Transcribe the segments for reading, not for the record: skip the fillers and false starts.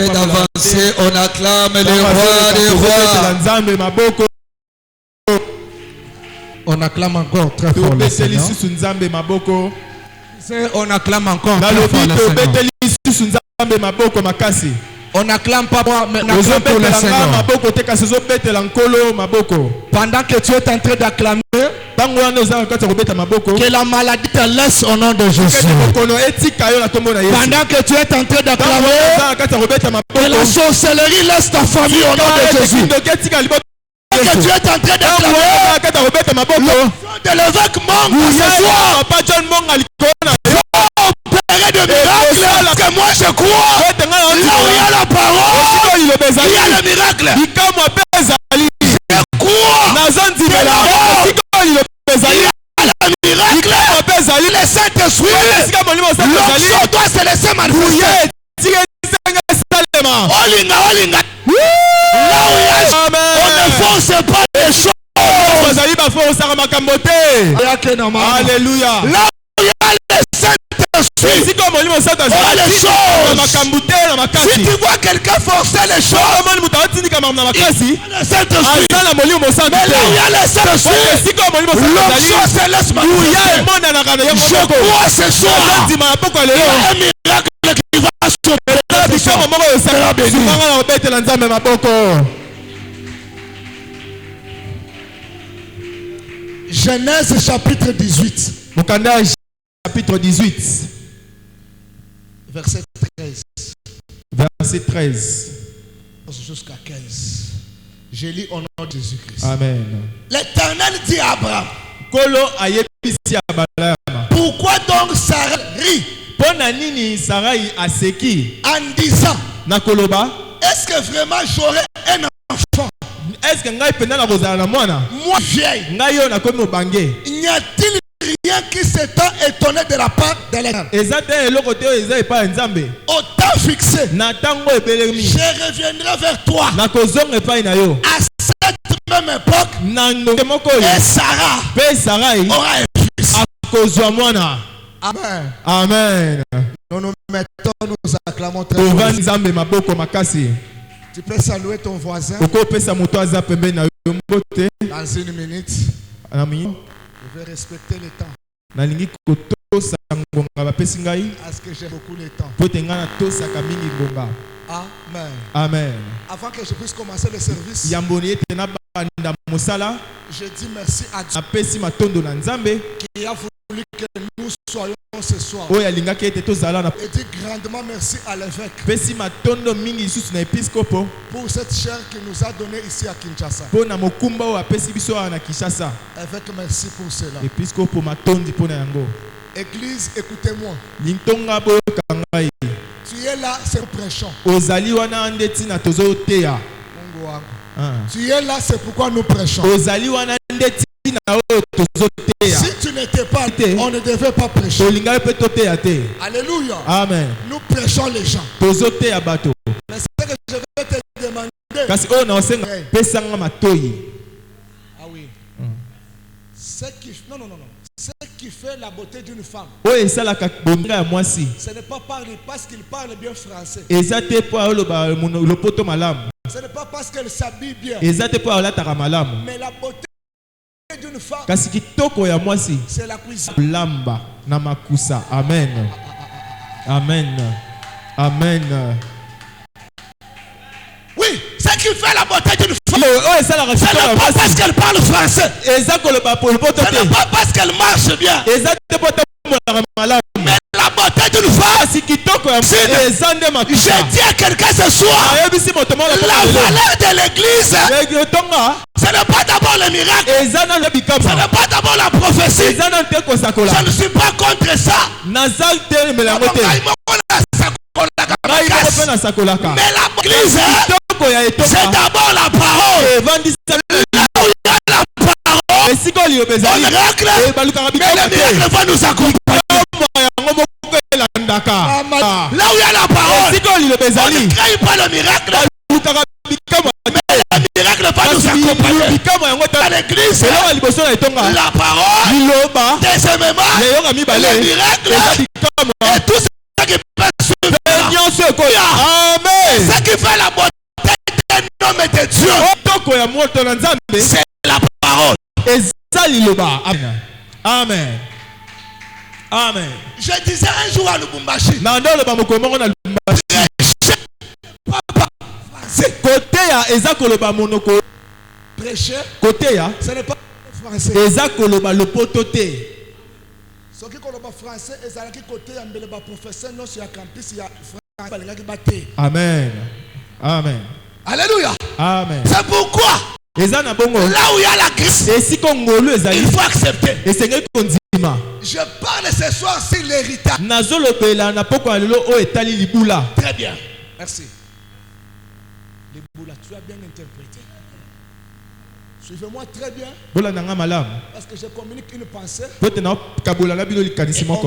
d'avancer, on acclame le roi des rois. On acclame encore très fort le Seigneur. On acclame encore très fort le Seigneur. On n'acclame pas moi, mais on acclame pour le Seigneur. Pendant que tu es en train d'acclamer, que la maladie te laisse au nom de Jésus. Pendant que tu es en train d'acclamer, que la sorcellerie laisse ta famille au nom de Jésus. Que tu es en train d'acclamer, de l'évêque Monga ce soir, opérer de miracles, parce que moi je crois, là où il y a la parole, il y a le miracle. Je crois, il y a le miracle, le Saint-Esprit, l'onction doit se laisser manifester. Olinga. Là où il y a, on ne force pas les choses. Alléluia. Là où il y a le Saint-Esprit, on les choses. Si tu vois quelqu'un forcer les choses, il y a le Saint-Esprit. Mais là où il y a le Saint-Esprit, l'onction se laisse manifester. Je crois ce soir, il y a un miracle qui va s'opérer. Genèse chapitre 18. Chapitre 18. Verset 13. Verset 13. Jusqu'à 15. Je lis au nom de Jésus-Christ. Amen. L'Éternel dit à Abraham, pourquoi donc Sarah rit en disant, est-ce que vraiment j'aurai un enfant? Moi vieille. N'y a-t-il rien qui s'étant étonné de la part de l'Éternel? Au temps fixé, je reviendrai vers toi. À cette même époque, et Sarah aura un fils. Amen. Amen. Nous nous mettons, nous acclamons très fort. Tu peux saluer ton voisin dans une minute. Je vais respecter le temps. Parce que j'ai beaucoup de temps. Amen. Amen. Avant que je puisse commencer le service, je dis merci à Dieu qui a voulu que nous soyons ce soir. Et dis grandement merci à l'évêque pour cette chair qu'il nous a donnée ici à Kinshasa. Évêque, merci pour cela. Église, écoutez-moi. Tu es là, c'est pour prêchons. Tu es là, c'est pourquoi nous prêchons. Si tu n'étais pas là, on ne devait pas prêcher. Alléluia. Amen. Nous prêchons les gens. Mais ce que je vais te demander. Ah oui. Ce qui fait la beauté d'une femme, ce n'est pas parce qu'il parle bien français. Ce n'est pas parce qu'elle s'habille bien. Mais la beauté d'une femme, c'est la cuisine. Amen. Amen. Amen. Oui, ce qui fait la beauté d'une femme, ce n'est pas parce qu'elle parle français. Ce n'est pas parce qu'elle marche bien. Mais la beauté d'une femme, je dis à quelqu'un ce soir, la valeur de l'église, ce n'est pas d'abord le miracle, ce n'est pas d'abord la prophétie. Je ne suis pas contre ça. Mais l'église, c'est d'abord la parole. Là où il y a la parole, on miracle, mais le miracle va nous accompagner. Là où il y a la parole, on ne crée pas le miracle, mais le miracle va nous accompagner. Dans l'église, la parole, deuxièmement, le miracle, et tout ce qui peut suivre. Amen. Ce qui fait la beauté d'un homme et de Dieu, c'est la parole. Amen. Amen. Je disais un jour à Lubumbashi, côté ya ezakoloba monoko prêcher, côté ya ce n'est pas français. ezakoloba lopotote. Ce qui koloba français ezalaki côté ya mbele ba professeur non sur campus ya français balengaki baté. Amen. Amen. Alléluia. Amen. C'est pourquoi ezana bongo là où il y a la grâce, il faut accepter. Je parle ce soir sur l'héritage. Très bien. Merci. Liboula, tu as bien interprété. Suivez-moi très bien. Parce que je communique une pensée. Et on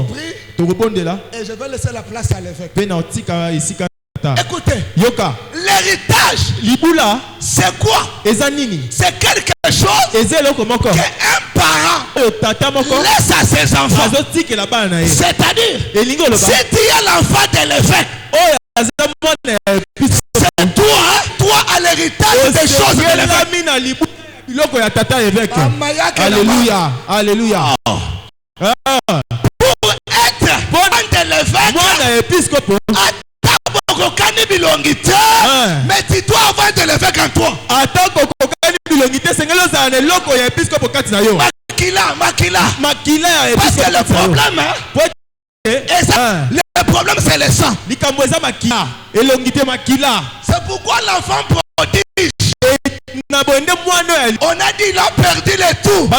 prie. Et je vais laisser la place à l'évêque. Écoutez. L'héritage. C'est quoi? C'est quelque chose qu'un parent laisse à ses enfants. C'est-à-dire, si tu es l'enfant de l'évêque, c'est toi à l'héritage des choses de l'évêque. Alléluia. Alléluia. Pour être enfant de l'évêque, mais tu dois avoir de l'évêque en toi. Makila. Parce que le problème, le problème c'est le sang. C'est pourquoi l'enfant prodige, on a dit il a perdu le tout.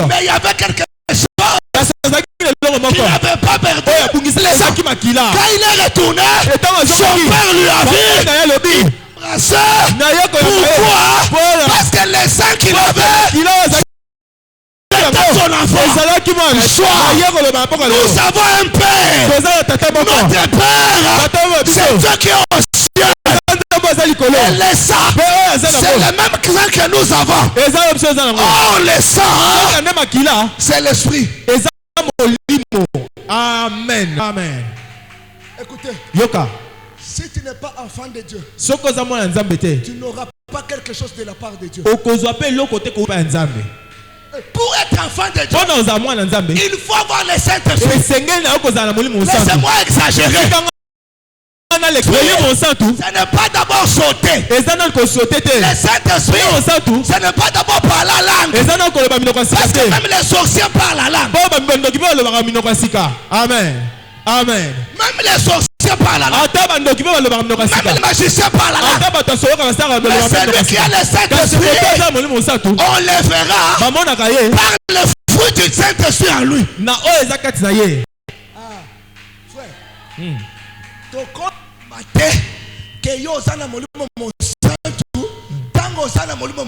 Mais il y avait quelque chose qu'il n'avait pas perdu. Quand il est retourné, son père lui a dit, pourquoi? Parce que le sang qu'il avait, son enfant. Nous avons un père. Notre père, c'est Dieu qui est au ciel. Et le sang, c'est le même clan que nous avons. Oh, le sang, c'est l'esprit. Amen. Amen. Écoutez, si tu n'es pas enfant de Dieu, tu n'auras pas quelque chose de la part de Dieu. Pour être enfant de Dieu, il faut avoir le Saint-Esprit. Laissez-moi exagérer. Ce n'est pas d'abord sauter. Le Saint-Esprit, ce n'est pas d'abord parler la langue. Parce que même les sorciers parlent la langue. Amen. Amen. Même les sorciers parlent la langue. Même les magiciens parlent la langue. Mais celui qui a le Saint-Esprit, on le verra par le fruit du Saint-Esprit en lui. Frère, que yo osana molimo monsantu tango osana molimo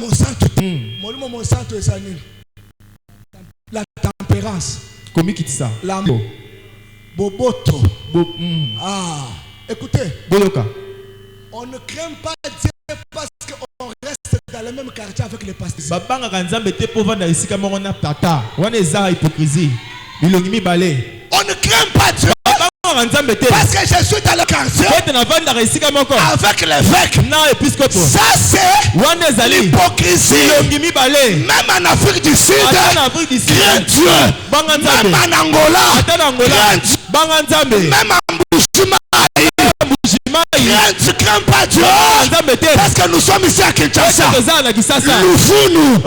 monsantu esani la tempérance la boboto écoutez, on ne craint pas Dieu parce qu'on reste dans le même quartier avec les pasteurs. On ne craint pas Dieu parce que je suis dans le quartier avec l'évêque. Ça c'est l'hypocrisie. Même en Afrique du Sud, crains Dieu. Même en Angola, crains Dieu. Même en Bushima, tu crains pas Dieu. Parce que nous sommes ici à Kinshasa. Nous.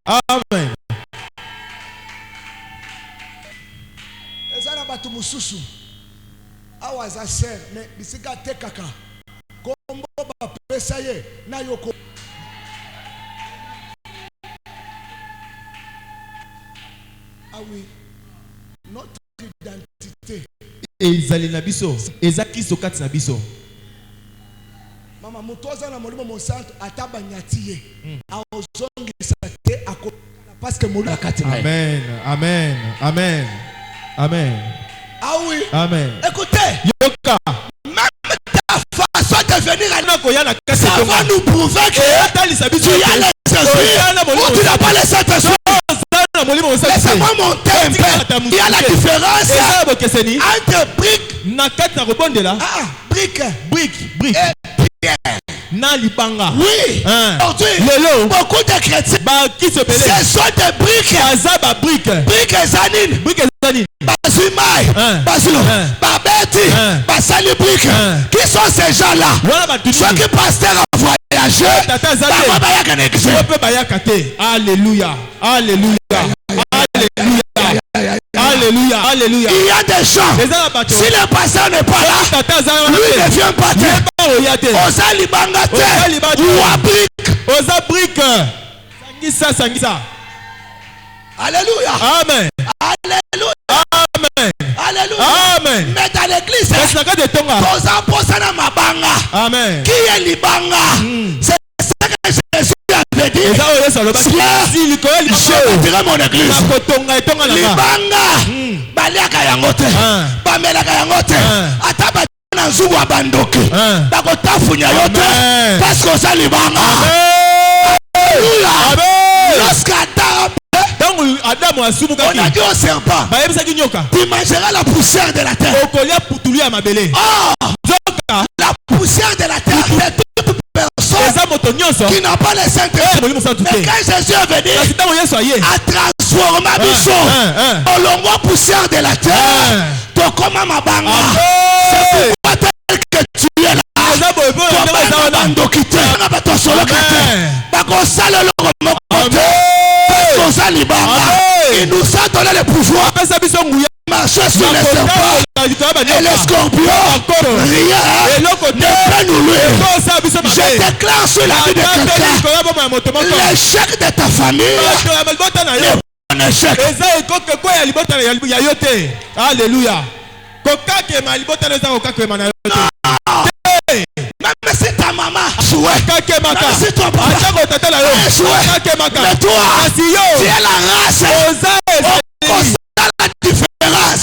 Amen. Ezana batu mususu awaza ser mais bisika tekaka kombo ba pesa ye na yoko. Ah oui, notre identité. Ezali na biso, ezaki sokati na biso. Mama mutoza na molimo monsanto ataba nyatiye. Aozongi sate ako parce que molimo akati. Amen. Amen. Amen. Amen. Ah oui. Amen. Écoutez. Yoka. Même ta façon de venir à ça va nous prouver que tu as les esprits ou tu n'as pas les Saint-Esprit. Laissez-moi monter un peu. Il y a la différence entre brique. Brique. Oui. Aujourd'hui, beaucoup de chrétiens, ce sont des briques. Briques zanine. Basumai, Basulo, Babeti, Basali brique. Qui sont ces gens-là? Ceux qui pasteurs ont voyagé. Alléluia. Il y a des gens. Si le pasteur n'est pas là, lui ne vient pas terre. Osa libanga terre. Ou à brique. Osa brique. Sangisa. Alléluia. Amen. Alléluia. Amen. Alléluia. Amen. Mais dans l'église, Osa posana mabanga. Amen. Qui est libanga? C'est ça que Jésus avait dit. Je dirai mon église. Libanga. Baliaka yangote. Bamelaka yangote. Ataba na nzugu abandoki. Bakotafunya yote. Parce que ça libanga. Alléluia. Lorsqu'Adam on a dit au serpent, tu mangeras la poussière de la terre. La poussière de la terre, c'est toute personne qui n'a pas les Saint-Esprit. Mais quand Jésus est venu à transformer Bichon, au longo poussière de la terre, tu comme ma banga. C'est pourquoi tel que tu es là. Il nous a donné le pouvoir marcher sur les serpents et les scorpions. Rien ne peut nous nuire. Je déclare sur la vie de quelqu'un l'échec de ta famille est un échec. Alléluia. Même si ta maman souhaite, même si ton papa souhaite, mais toi, tu es la race. On la différence.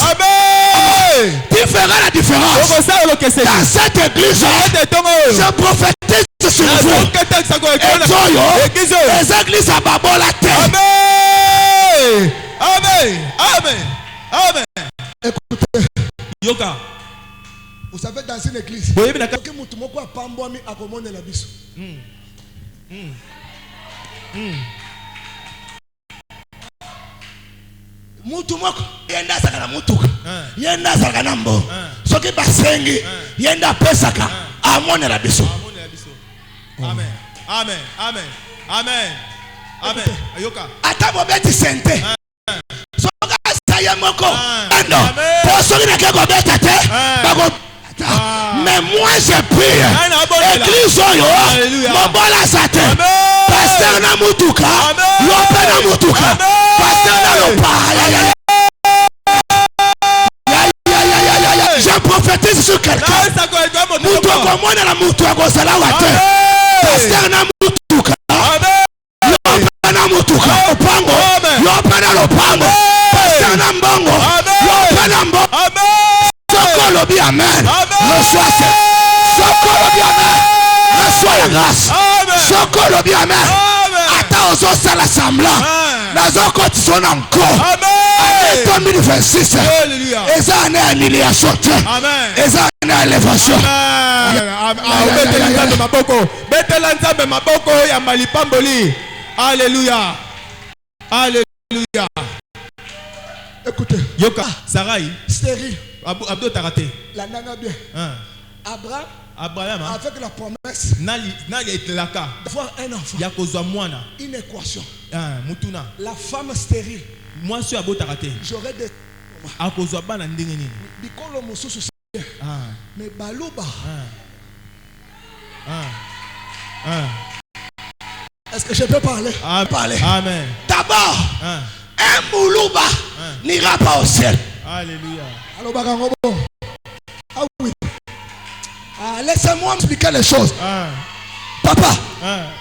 Tu feras la différence. Dans cette église, je prophétise sur vous. Et les églises à Babo la terre. Amen. Écoutez. Yoka. Vous savez, dans une église, mutu moko yenda saka mutuka yenda saka nambo soki basengi yenda pesaka amone la biso. Amen. Yoka. Ata bobeti sente soka saya moko ando poso ni ke bobeta te bako. Mais moi je prie église oyo mobola sate pasteur na mutuka lope na mutuka pasteur na lopa. Je prophétise sur quelqu'un. Mutu akomona na mutu akosala wate pasteur na mutuka lope na mutuka opango lope na lopango pasteur na mbongo lope na mbongo. Sokolo bi amen. Reçois ça. Sokolo bi amen. Reçois la grâce. Sokolo bi amen. Attends aux autres à l'assemblée. Dans un côté son encore. Année 2026. Et ça année annihilation. Et ça année élévation. Alléluia. Écoutez. Yoka. Sarai. Stérile. Abdo Tarate. La nana bien. Abraham avec la promesse d'avoir un enfant. Une équation. La femme stérile. J'aurais des Bikolo mususu. Mais Balouba. Est-ce que je peux parler? Amen. D'abord, un Moulouba n'ira pas au ciel. Alléluia. Ah oui. Laissez-moi expliquer les choses. Papa,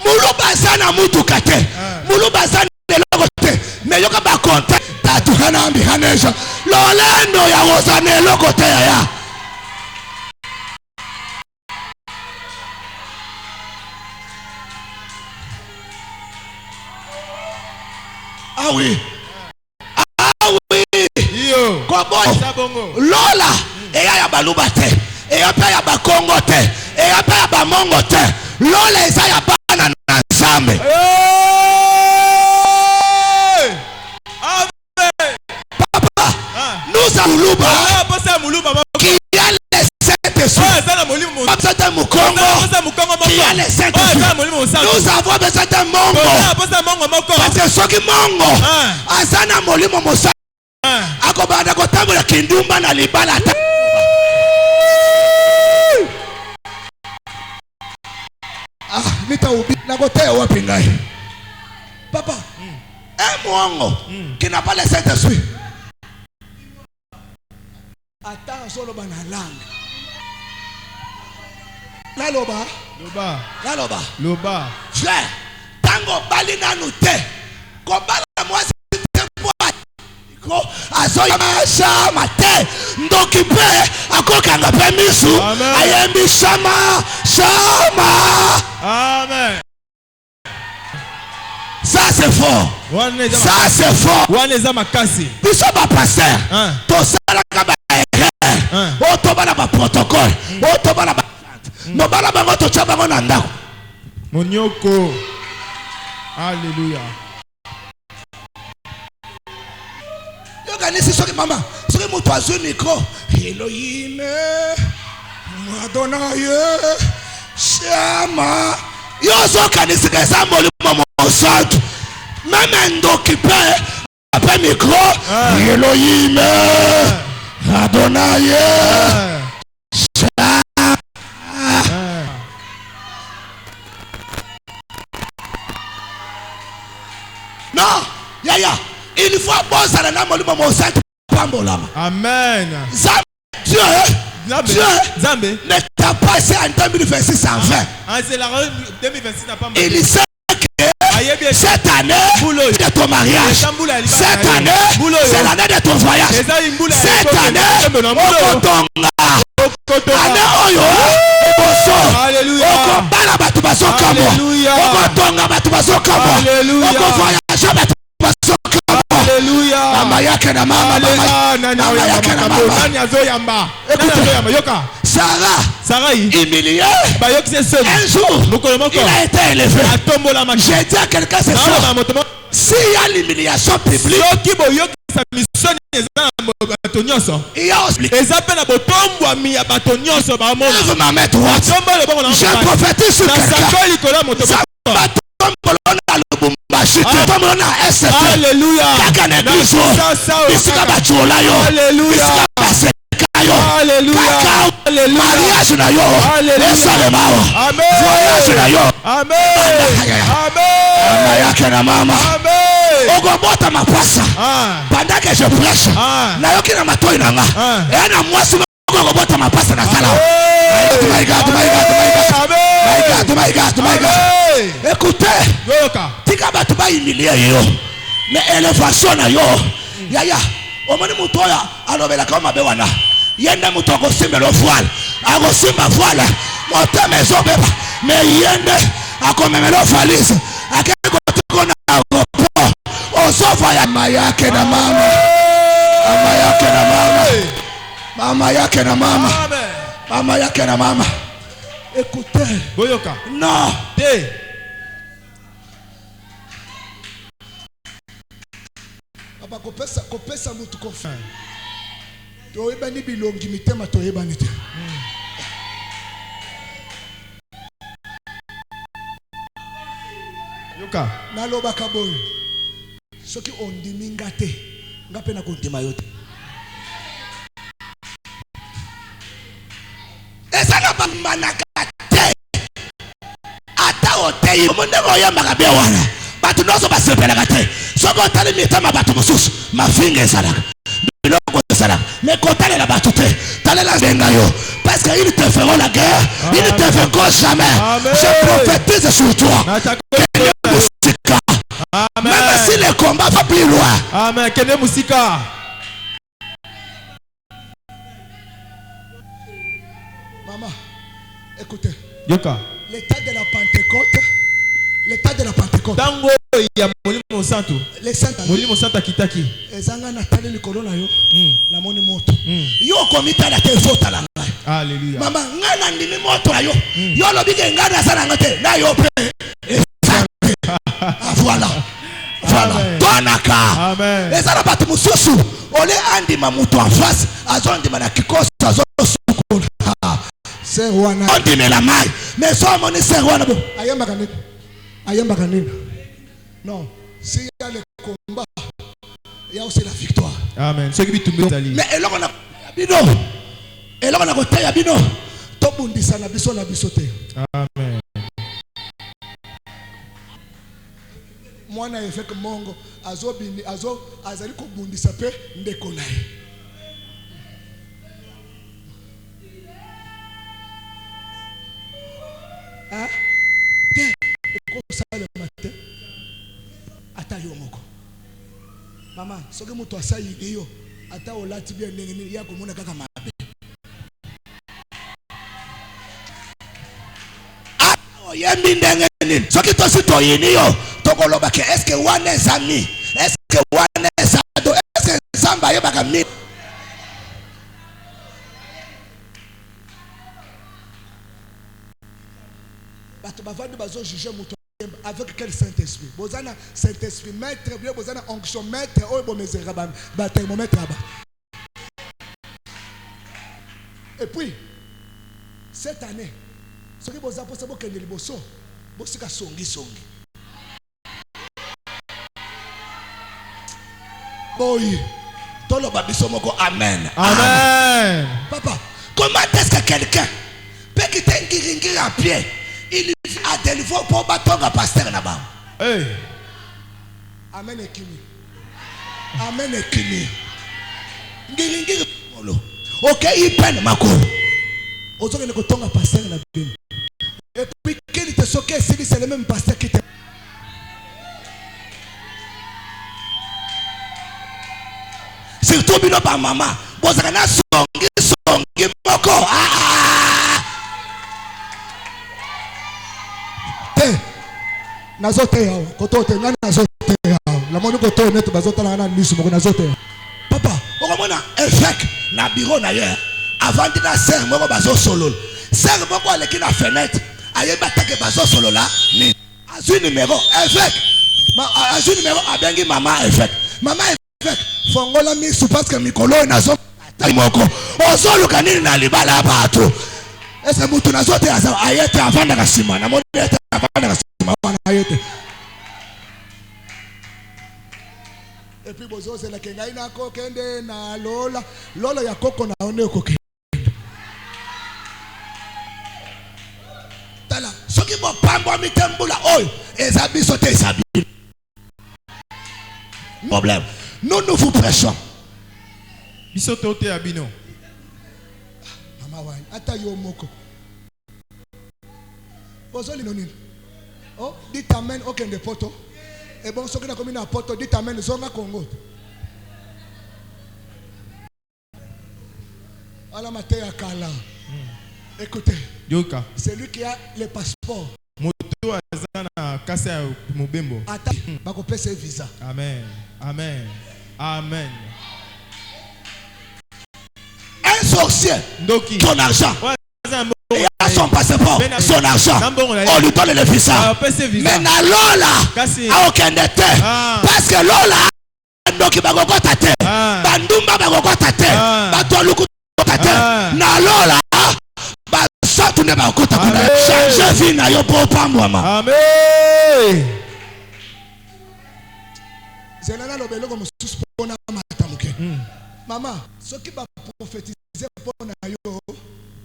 Moulouba zana mutukate. Moulouba zana lokote. Mais yoka ba konta. Tatukana ambihaneja. Lolendo ya wozane lokote ya. Ah oui. Lola eya ya baluba te, eya pa ya bakongo te, eya pa ya bamongo te. Lola eza ya bana na Nzambe. Papa, nous avons Muluba qui a les Saint-Esprit. Qui a les Saint-Esprit. Nous avons besoin d'un Mongo. Parce que ceux qui Mongo, Azana Molimo Mosa, Akobanda Kotamula Kindumba na Libala. Ah, nita ubi na kotea wapi ngai. Papa, un Mongo qui n'a pas les Saint-Esprit. Attends, solo bana langue. La loba. Frère, tango bali na nute. Kobala moi c'est pour azoya shama te. Ndoki pe akokanga pe misu. Ayembi shama. Amen. Ça c'est fort. Ça c'est fort. Waneza makasi. Biso ba pasteur. To sala ka ba Otobana ba protocole. Otobana ba no bala bango to chaba bango na ndako. Monyoko. Alléluia. Yo kanisi soki mama, soki mutu azwi micro. Elohim, Adonai, Shama. Yo so kanisi kesa molimo mosantu. Même ndoki pe ape micro. Elohim, Adonai. Non, yaya, il faut bosser dans le monde mon saint pambolama. Amen. Dieu ne t'a pas passé en 2026 en vain. C'est la 2026 n'a pas mal. Il sait que cette année de ton mariage, cette année c'est l'année de ton voyage, cette année au Kotonga, année oyo boso, alléluia, au Kombala batu baso kamo, au Kotonga batu baso kamo, au Kovoyage batu baso kamo. Alléluia. Mama yake na mama, mama yake na mama. Nani azoyamba? Sarah, humilié. Un jour, il a été élevé. J'ai dit à quelqu'un ce soir, s'il y a l'humiliation publique, il y a aussi ma main droite. Je prophétise sur quelqu'un. Alléluia. Alléluia. Mariage na yo. Amen. Voyage na yo. Amen. Amen. Ogobota mapasa. Pendant que je prêche, na yo kina matoi nanga. Et na mwasi ogobota mapasa na sala. My God. Écoutez. Tika batu ba humilier yo. Mais élévation na yo. Yaya, omoni mutoya alobela kama bewana. Yende mutu akosimba lo voile. Akosimba voile. Mote maison beba. Mais yende akomeme lo valise. Akeko tukona agopo. Osofa ya mama yake na mama. Mama yake na mama. Mama yake na mama. Mama yake na mama. Écoutez. Boyoka. Non. Papa kopesa mutu kofa. Toyeba ni bilongi mitema toyeba ni te. Yoka. Naloba kaboy. Soki ondimi ngate. Ngape na kontima yote. Esaka manakate. Ata otei. Monde roya makabia wana. Batu noso basepela kate. Soko tali mitema batu mususu. Mafinga esalaka. Mais quand elle est là-bas, tout est, t'allais la vengayo. Parce qu'ils te feront la guerre, ils ne te feront jamais. Je prophétise sur toi. Même si le combat va plus loin. Amen. Kene musika. Maman, écoutez. Yoka. L'état de la Pentecôte. L'état de la Pentecôte. Tango ya molimo santo. Les saints Molimo santo kitaki. ezanga na tali likolo na yo na moni moto yo komita la te zota la ngai. Alléluia. Mama ngana ndimi moto ayo yo lobike ngana sana ngate na yo pe voilà voilà tonaka amen ezala batu mususu ole andi mamuto en face azondi mana kikosa azosukula c'est wana andi la mai mais so moni c'est wana bo ayamba kanini non si y a le combat il y a aussi la victoire. Amen. Ce qui bitumbe tali. Mais eloko na bino. Eloko na kota ya bino. To bundisa na biso te. Amen. Mwana efeke mongo azali ko bundisa pe ndeko na ye. Ah? Te ko sala mate. Ata yo moko. Mama, soki mutu asayi yo ata olati bien ndenge nini ya komona kaka mabe. Oyembi ndenge nini soki tosi toyini yo tokoloba ke est-ce que wana ezami est-ce que wana ezado est-ce que zamba yebaka mi bato bavandi bazo juger mutu avec quel Saint-Esprit? Bozana Saint-Esprit maître, bien bozana onction maître, oh bon mesera ba thermomètre là-bas. Et puis cette année, ce qui boza pour ça que les bosso, bosika songi. Boy, tolo babiso moko amen. Amen. Papa, comment est-ce que quelqu'un peut quitter un guiringi à pied? Il a délivré pour battre pasteur là-bas. Hey. Amen et kimi. Amen et kimi. Ngiringi molo. Ok, il peine mako. Ozo que ne kotonga pasteur na bin. Et puis qu'il te soque si c'est le même pasteur qui te. Surtout bino par maman. Bozana songi moko. Nazote yao kotote ngana nazote yao la moni kotote neto bazota na ngana lisu moko nazote papa okomona évêque na bureau na ye avant de na serre moko bazo solo serre moko aleki na fenêtre ayeba take bazo solo la ni azu numéro évêque azu numéro abengi mama évêque fongola misu parce que mikolo nazo tai moko ozolo kanini na libala bato est-ce mutu nazote asa ayete avant na kasima na moni ayete avant na kasima. Et puis bozo c'est la kenga ina ko kende na lola ya koko na one ko kende tala soki bo pambo mitembula oyo ezabiso te ezabi problème nous vous prêchons biso te ote abino mama wani ata yo moko bozo linonini. Oh, dites amen, aucun de poto. Et bon, ce qui n'a commis à poto, dites amen, zonga Congo. Ala mate ya kala. Écoutez. Yoka. C'est lui qui a le passeport. Moto azana kasa mobembo. Ata bako pese visa. Amen. Amen. Amen. Un sorcier. Ndoki. Ton argent. Il a son passeport, son argent, on lui donne le visa. Mais na lola, a aucun détail. Parce que lola, donc il va go tate. Bandumba va go tate. Batoluku tate. Na lola, ba satu ne ba go tate. Changer vie na yo po pambo mama. Amen. Zelala lobelo comme sous pona matamuke. Maman, ce qui va prophétiser pour na yo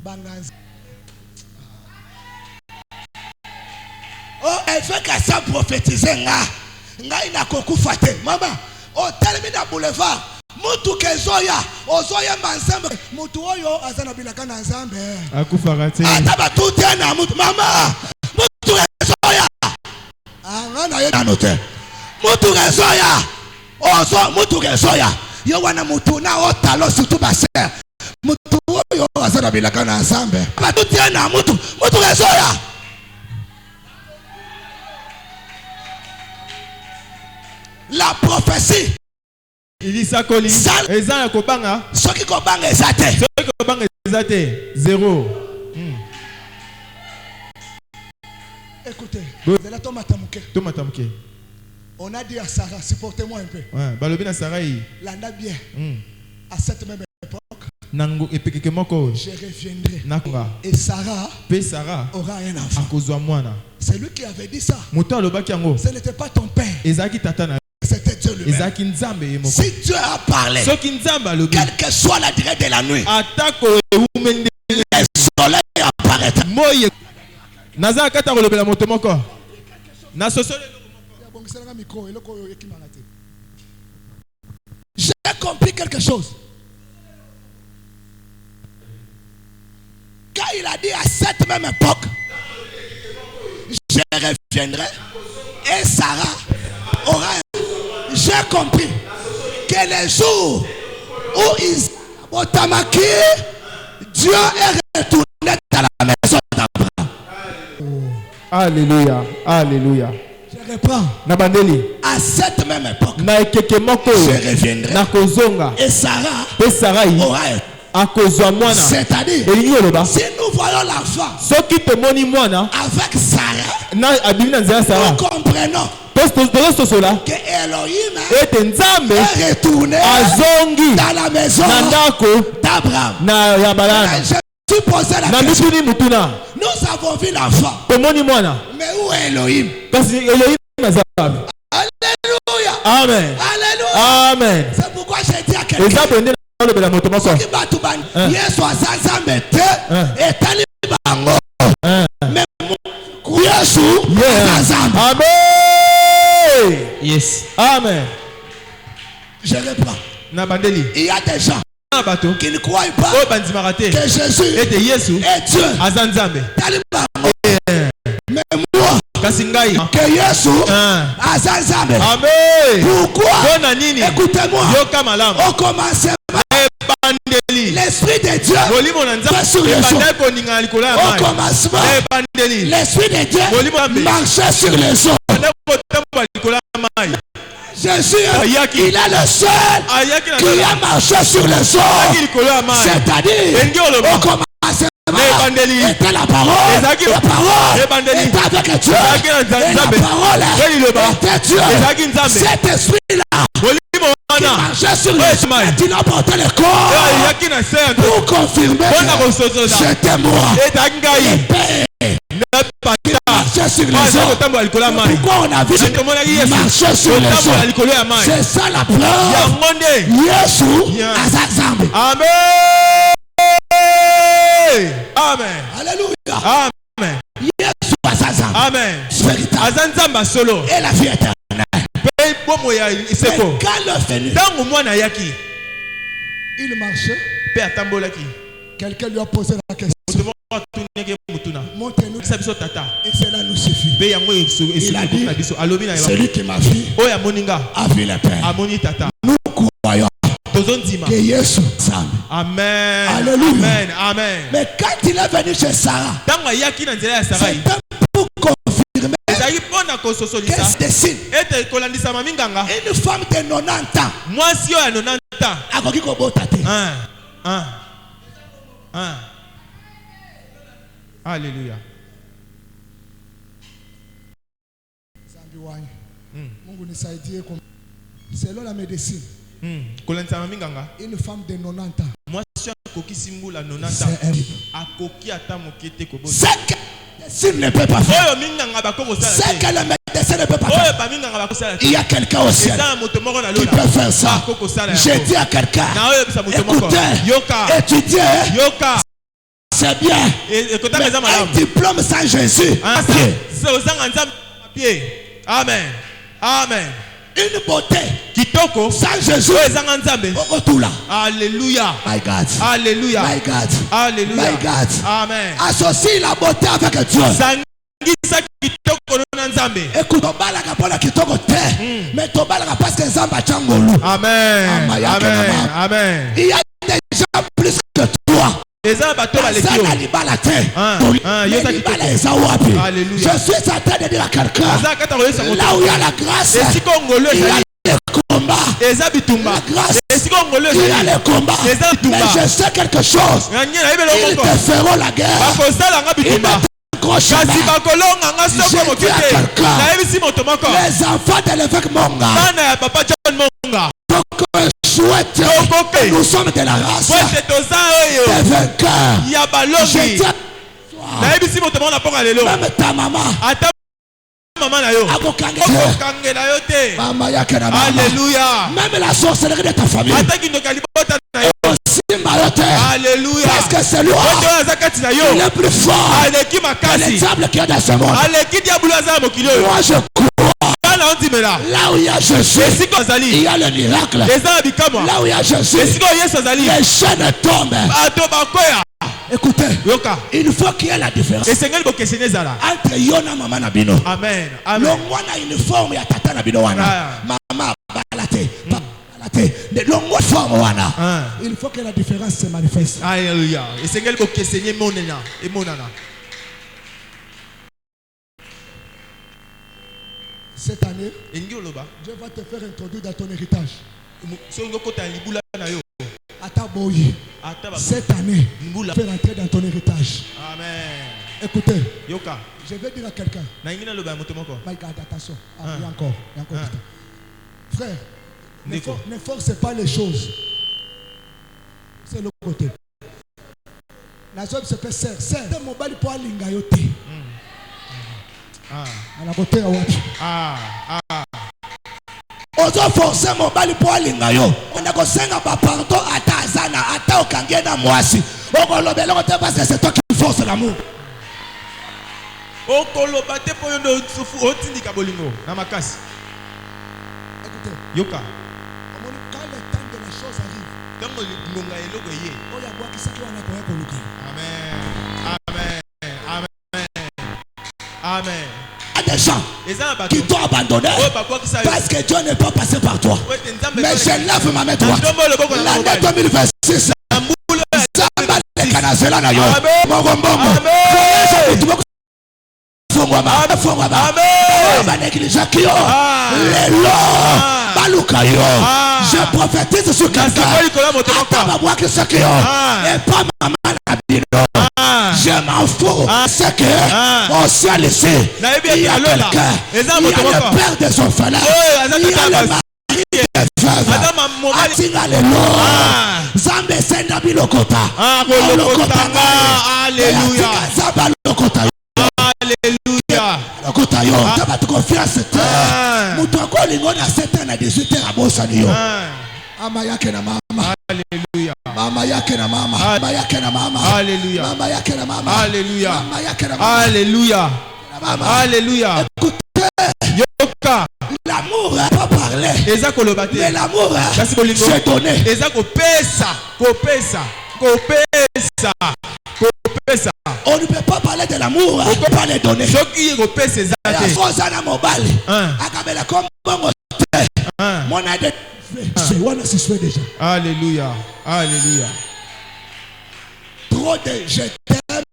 banganza. Oh, elle fait qu'à ça prophétiser nga ina kokufa te mama o telemi na boulevard mutu kezoya ozoya manzambe mutu oyo azana bilaka na nzambe akufa kate ata batuti na mutu mama mutu kezoya ngana ye anote mutu kezoya ozo mutu kezoya yo wana mutu na otalo surtout ba ser mutu oyo azana bilaka na nzambe batuti na mutu kezoya La prophétie. Il dit ça Koli. Eza kobanga. Ce qui kobanga ezate. Ce qui kobanga ezate. Zéro. Écoutez. Vous allez tomatamuke. On a dit à Sarah, supportez-moi un peu. Ouais, balobina Sarah. Landa bien. À cette même époque. Nango epekekemoko. Je reviendrai. Nakura. Et Sarah. Sarah aura un enfant. Akozwa mwana. C'est lui qui avait dit ça. Moto alobaki yango. Ce n'était pas ton père. Ezaki tata na. C'était Dieu lui-même. Ezaki nzambe yemoko. Si Dieu a parlé. Soki nzambe alobi. Quelle que soit la durée de la nuit. Atako eumende. Le soleil apparaîtra. Moye. Naza kata kolobela moto moko. Na sosole. J'ai compris quelque chose. Quand il a dit à cette même époque, je reviendrai et Sarah aura. J'ai compris que les jours où Otamaki, Dieu est retourné dans la maison d'Abraham. Alléluia, alléluia. Je reprends. Nabandeli. À cette même époque, je reviendrai et Sarah aura. C'est-à-dire, si nous voyons l'enfant avec Sarah, nous comprenons que Elohim est retourné dans la maison d'Abraham. Je suis posé la question. Nous avons vu l'enfant. Mais où est Elohim? Alléluia. Amen. Alléluia. Amen. C'est pourquoi j'ai dit à quelqu'un. Amen. Yes. Amen. Je reprends. Il y a des gens qui ne croient pas que Jésus est Dieu. Mais moi, que Jésus Azazame. Pourquoi? Écoutez-moi. Au commencement, l'Esprit de Dieu va sur les eaux. Au commencement, l'Esprit de Dieu marchait sur les eaux. Jésus, il est le seul qui a marché sur les eaux. C'est-à-dire, au commencement, était la parole. La parole était avec Dieu. Et la parole était Dieu. Cet esprit-là qui marchait sur les eaux, qui n'a porté le corps pour confirmer c'était moi. Le Père qui marchait sur les eaux. Pourquoi on a vu marcher sur les eaux? C'est ça la preuve. Yesu Azazambe. Amen. Amen. Alléluia. Amen. Yesu Azazambe. Amen. Azanzamba solo. Et la vie éternelle. Mais quand le Phénix, il marchait. Quelqu'un lui a posé la question. Montrez-nous. Et cela nous suffit. Il a dit, celui qui m'a vu a vu le Père. Nous croyons que Yesu Azazambe. Amen. Alléluia. Amen. Amen. Mais quand il est venu chez Sarah, c'était pour confirmer qu'est-ce que signe. Une femme de 90 ans. Akoki kobota te. Alléluia. Mungu nisaidie selon la médecine. Une femme de 90 ans. C'est que le médecin ne peut pas faire. C'est que le médecin ne peut pas faire. Il y a quelqu'un au ciel qui peut faire ça. J'ai dit à quelqu'un, écoutez, étudiez, c'est bien. Mais un diplôme sans Jésus. Amen. Amen. Une beauté sans Jésus. Alléluia. My God. Alléluia. My God. Alléluia. My God. Amen. Associe la beauté avec Dieu. Écoute, mais parce que Amen. Amen. Amen. Il y a des gens plus que toi. Alléluia. Je suis en train de dire à quelqu'un, là où il y a la grâce, il y a combat. La grâce. Il y a les combats. Mais je sais quelque chose. Ils te feront la guerre. Ils les enfants de l'évêque Monga. Souhaite. Nous sommes de la race des vainqueurs. Je tiens. Même ta maman. Alléluia. Même la sorcellerie de ta famille. Alléluia. Parce que c'est lui le plus fort que les diables qui est dans ce monde. Moi je crois. Là où il y a Jésus, il y a le miracle. Là où il y a Jésus, les chaînes tombent. Écoutez, il faut qu'il y ait la différence entre Yona Mama Nabino. Amen. L'ongwana uniforme ya tata Nabino wana. Mama balate, balate. L'ongwana forme wana. Il faut que la différence se manifeste. Alléluia. Et Seigneur boke Seigneur monena et monana. Cette année, Dieu va te faire introduire dans ton héritage. Ataboyi. Cette année, faire entrer dans ton héritage. Amen. Écoutez, Yoka. Je vais dire à quelqu'un. Attention. Encore. Frère, ne force pas les choses. C'est le côté. La zone se fait serre. C'est mobile pour l'ingayote. À la côté, ozo forcer mobali po alingayo on ko senga ba pardon ata azana ata okangena mwasi okolobela ko te parce que c'est toi qui force l'amour okolobate po yondo sufu otindika bolingo na makasi. Écoutez, yoka quand le temps de les choses arrive tango ngonga eloko ye oya bwa kisaki wana ko yakoluka. Amen. Des gens qui t'ont abandonné parce que Dieu n'est pas passé par toi. Mais je lève ma main droite. L'année 2026, je prophétise sur quelqu'un. Et pas maman. Je m'en fous. C'est que on s'est laissé. Il y a quelqu'un. Il y a le père des orphelins. Il y a le mari des veuves. Atinga le lot. Zambe senda bilokota. Alléluia. Zamba lokota. Alléluia. Lokota yo. T'as pas confiance. Moutouako lingona 7 ans à 18 ans à Bossani yo. Amayake na mama. Alléluia. Mama yake na mama. Mama yake na mama. Alléluia. Mama yake na mama. Alléluia. Mama yake na mama. Alléluia. Alléluia. Écoutez. Yoka. L'amour n'a pas parlé. Mais l'amour s'est donné. On ne peut pas parler de l'amour. On ne peut pas les donner. Alléluia. Alléluia. Trop de je t'aime.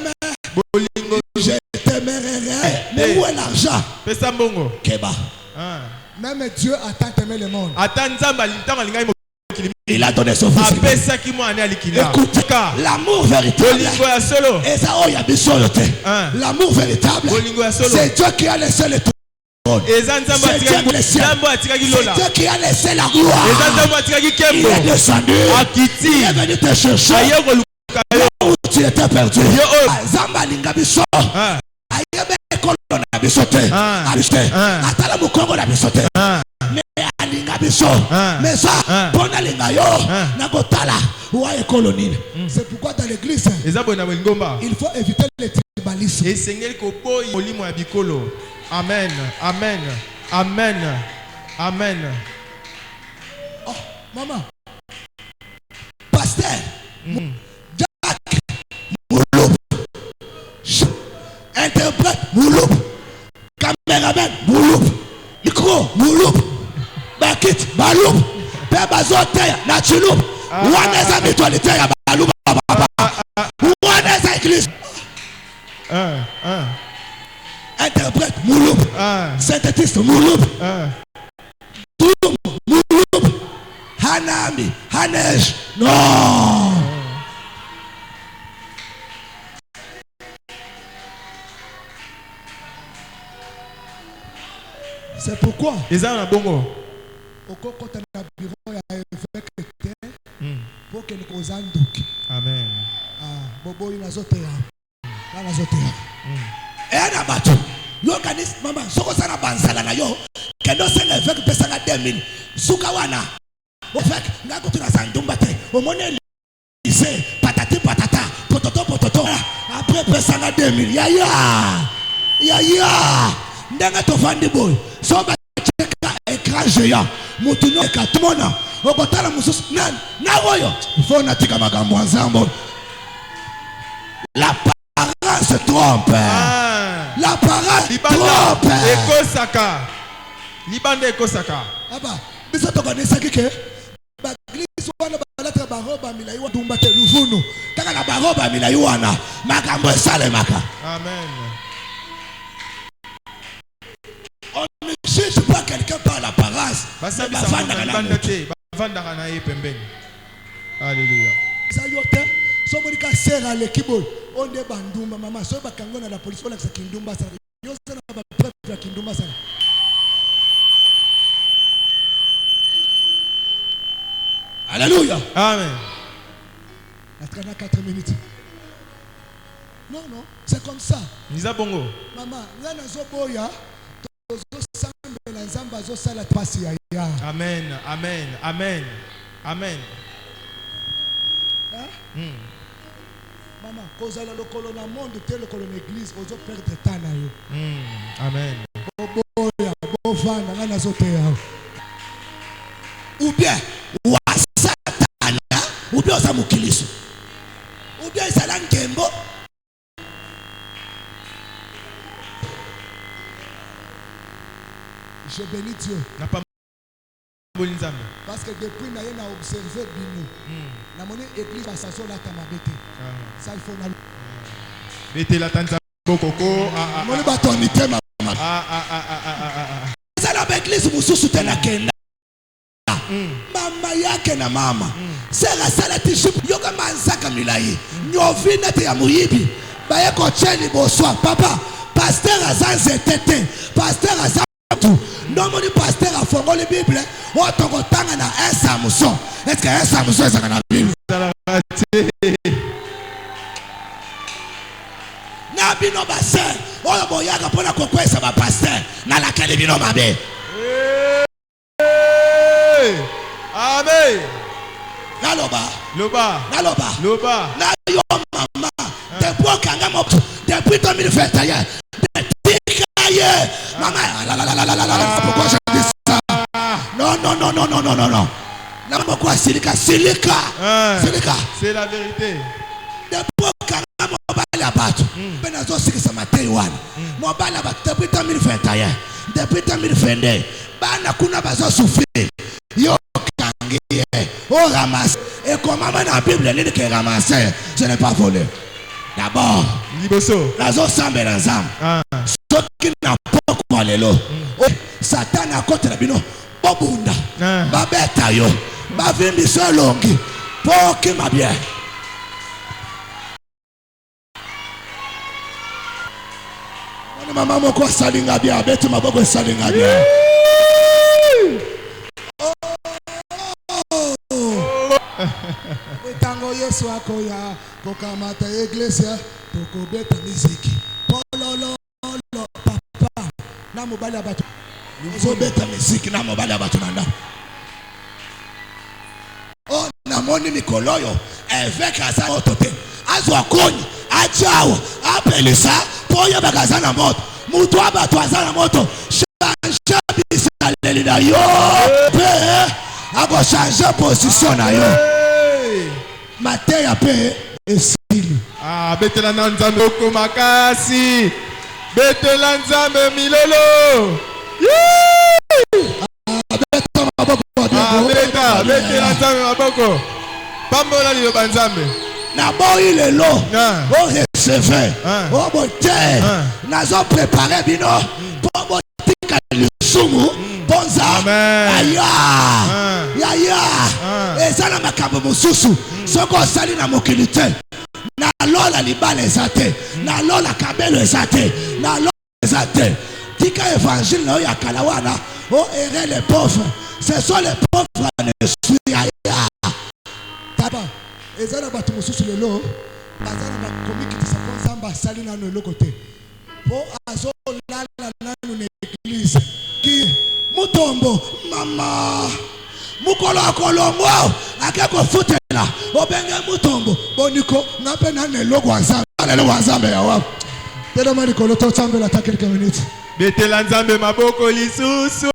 Je t'aimerai. Mais où est l'argent? Keba. Même Dieu attend d'aimer le monde. Il a donné son fils. Écoute, l'amour véritable. L'amour véritable, c'est Dieu qui a laissé le trône. C'est Dieu qui a laissé la gloire. Il est descendu. Il est venu te chercher. Là où tu étais perdu. Zambalinga biso. Na bisote aliste atala mukongo na bisote mais alinga biso mais ça pona linga yo na kotala wa économie. C'est pourquoi dans l'église il faut éviter le tribalisme. Et Seigneur ko boy molimo ya bikolo. Amen. Amen. Amen. Amen. Oh maman pasteur Jack Mouloup interprète Mouloup, caméraman Mouloup, micro Mouloup, bakit Baloup, Pebazote Nachiloup, Waneza mutualité ya Baloup, Waneza église. Interprète Mouloup, synthétiste Mouloup, Mouloup, Hanami, Hanesh. Non. C'est pourquoi. Ils ont un bongo. Au coco de la bureau, il y a un évêque pour que nous anduki. Amen. Ah, bobo il a zoté. Là la zoté. Et à batu. Yo kanis mama soko sana bansala na yo. Kendo senga évêque pesanga 2000. Sukawana. Au fait, nga ko tuna sandumba te. Au mone lycée patati patata. Pototo pototo. Après pesanga 2000. Yaya. Yaya. Ndanga to fandi boy. So ba cheka écran géant. Mutuno ekatumona. Okotala mususu na woyo. Faut natika magambo ensemble. La parole se trompe. La parole trompe. Ekosaka. Libanda ekosaka. Aba, biso to connaissa kike. Ba glisse wana ba latra ba roba milai wa dumba te luvunu. Taka na ba roba milai wana. Magambo sale maka. Amen. On ne juge pas quelqu'un par l'apparence. Alléluia. Ça y est, so monika sera l'équipe. On est bandumba mama so ba kango na la police on a sa kindumba sa. Yo sana ba prêtre kindumba sa. Alléluia. Amen. Atrana 4 minutes. Non, c'est comme ça. Nisa bongo. Maman, là na zo boya. Amen, amen, amen, amen. Maman, cause la lokolo na monde tel lokolo na église, ozo perdre temps na yo. Amen. Boya, bofana na na zote ya. Ou bien wasatana, ou bien oza mukiliso. Ou bien sala nkembo. Je bénis Dieu. Parce que depuis que j'ai observé Bino, la monnaie église va s'asseoir là ta mabete. Ça il faut na. Bete la tanza kokoko. Monnaie batonité maman. Ça la église mususu tena kenda. Mama yake na mama. Sera sala tishu yoka manzaka milai. Nyovina te ya muyibi. Baye ko cheni boswa papa. Pasteur azanze tete. Pasteur azanze non, mon pasteur a formé la Bible. On a tanga na un Samson. Est-ce que un Samson est dans la Bible? Na bino bassin. On a boyaga pour la conquête ça va pasteur. Na la kale bino mabe. Amen. Na loba. Loba. Na loba. Loba. Na yo mama. Depuis kanga mo. Depuis 2021. Maman, pourquoi je dis ça? Non. Non, pourquoi Silika? C'est la vérité. Depuis depuis 2021, depuis 2022, bana kuna bazo souffrir. Yo kangi, on ramasse. Et comment dans la Bible, il dit que ramasser, ce n'est pas voler. D'abord, la zone semble ensemble. Ce qui n'a pas quoi les lots. Satan a contre la bino. Bobunda. Babeta yo. Bavimbi so longi. Pour qui m'a bien. Maman moko salinga bien. Beti maboko salinga bien. Tango Yesu akoya. Kokamata iglesia. Tokobeta miziki. Pololo. Papa. Na mobali abatu. Zobeta miziki na mobali abatu nanda. Oh na moni mikoloyo. Évêque asa otote. Azwa koni. Ajawa. Appelle ça. Poya bagaza na moto. Mutu abatu aza na moto. Change bisa lelida yo. Pe. Ako change position na yo. Mateya pe. Esili. Betela nzambe oko makasi. Betela nzambe milolo. Betela nzambe maboko. Pambola liloba nzambe. Na boyi lelo. O recevez. O bote. Nazo préparer bino. Po botika lisumu. Bonza. Aya. yaya eza na makambo mosusu soko osali na mokili te na lola libala eza te na lola kabelo eza te na lola eza te tika évangile na oyo ya kala wana o ere les pauvres ce sont les pauvres ne suis yaya taba eza na bato mosusu lelo baza na bakomikitisa mpo nzambe asali nano eloko te mpo azolala nano na eglise ki mutombo mama mukolo akolongo ake kofutela obenge mutombo boniko ngape nane eloko nzambe eloko nzambe ya wapi tena mali kolo to nzambe la ta quelques minutes betela nzambe maboko lisusu